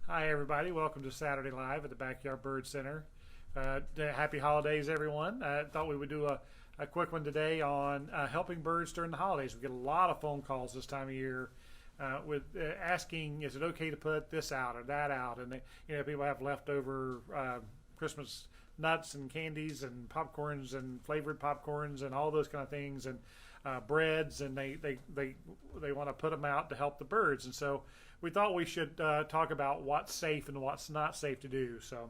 Hi, everybody. Welcome to Saturday Live at the Backyard Bird Center. Happy holidays, everyone. I thought we would do a quick one today on helping birds during the holidays. We get a lot of phone calls this time of year with asking, is it okay to put this out or that out? And people have leftover Christmas nuts and candies and popcorns and flavored popcorns and all those kind of things and breads, and they want to put them out to help the birds. And so we thought we should talk about what's safe and what's not safe to do. So,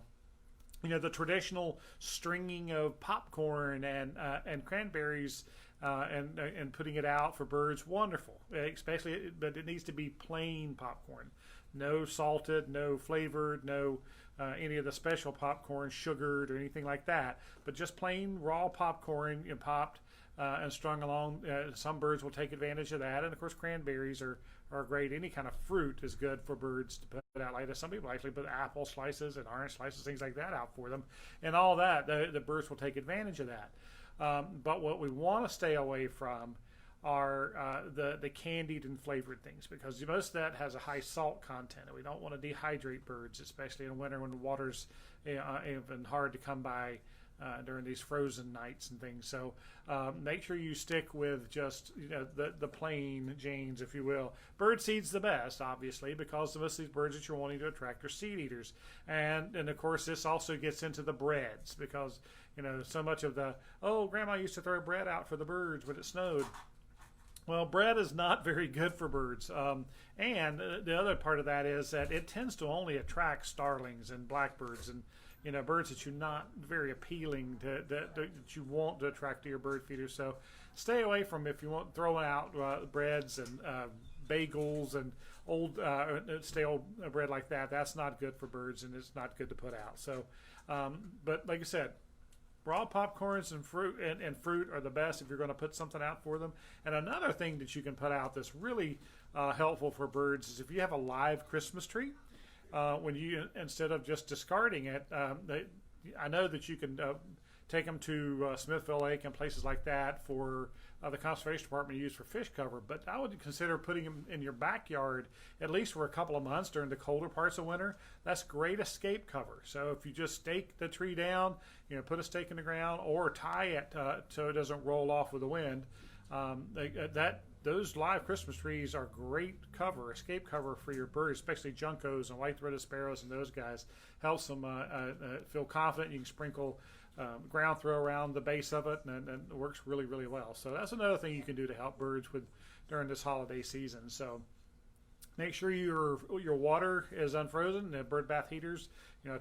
the traditional stringing of popcorn and cranberries and putting it out for birds, wonderful. Especially, but it needs to be plain popcorn, no salted, no flavored, no any of the special popcorn, sugared or anything like that. But just plain raw popcorn popped and strung along. Some birds will take advantage of that, and of course, cranberries are great. Any kind of fruit is good for birds to put out like that. Some people actually put apple slices and orange slices, things like that out for them, and all that. The birds will take advantage of that. But what we want to stay away from are the candied and flavored things, because most of that has a high salt content, and we don't want to dehydrate birds, especially in winter when the water's even hard to come by during these frozen nights and things. So make sure you stick with just the plain Janes, if you will. Bird seed's the best, obviously, because most of these birds that you're wanting to attract are seed eaters. And of course, this also gets into the breads, because so much of grandma used to throw bread out for the birds when it snowed. Well, bread is not very good for birds. And the other part of that is that it tends to only attract starlings and blackbirds and birds that you're not very appealing that you want to attract to your bird feeders. So stay away from, if you want, throwing out breads and bagels and old stale bread like that. That's not good for birds, and it's not good to put out. So, but like I said, raw popcorns and fruit are the best if you're going to put something out for them. And another thing that you can put out that's really helpful for birds is if you have a live Christmas tree. When you, instead of just discarding it, I know that you can take them to Smithville Lake and places like that for the conservation department to use for fish cover. But I would consider putting them in your backyard at least for a couple of months during the colder parts of winter. That's great escape cover. So if you just stake the tree down, put a stake in the ground, or tie it so it doesn't roll off with the wind, those live Christmas trees are great cover, escape cover for your birds, especially juncos and white-throated sparrows and those guys. Helps them feel confident. You can sprinkle ground throw around the base of it, and it works really, really well. So that's another thing you can do to help birds during this holiday season. So make sure your water is unfrozen. The bird bath heaters,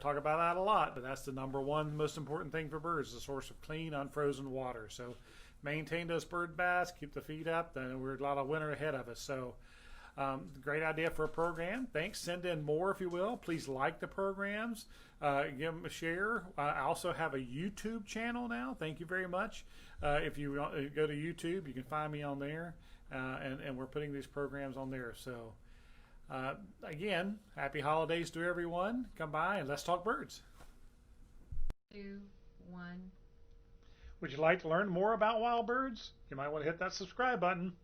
talk about that a lot, but that's the number one most important thing for birds, the source of clean, unfrozen water. So maintain those bird baths, keep the feet up, and we're a lot of winter ahead of us. So great idea for a program. Thanks. Send in more if you will. Please like the programs. Give them a share. I also have a YouTube channel now. Thank you very much. If you go to YouTube, you can find me on there, and we're putting these programs on there. So again, happy holidays to everyone. Come by and let's talk birds. 2, 1. Would you like to learn more about wild birds? You might want to hit that subscribe button.